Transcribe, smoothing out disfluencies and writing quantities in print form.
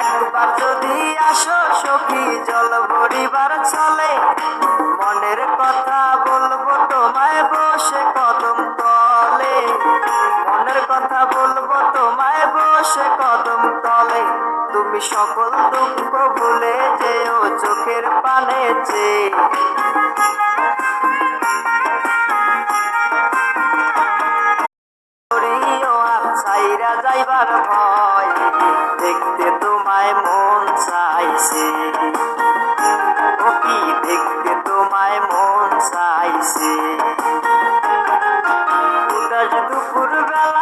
একবার যদি আসো সখী জল ভরিবার চলে, মনের কথা বলবো তোমায় বসে কদম তলে। মনের কথা বলবো তোমায় বসে কদম তলে। তুমি সকল দুঃখ ভুলে যেও চোখের পানে চেয়ে। ছাইরা যাইবার ভয়, দেখতে তোমায় মন চাইছে। ও কি দেখতে তোমায় মন চাইছে। উদাস দুপুর বেলা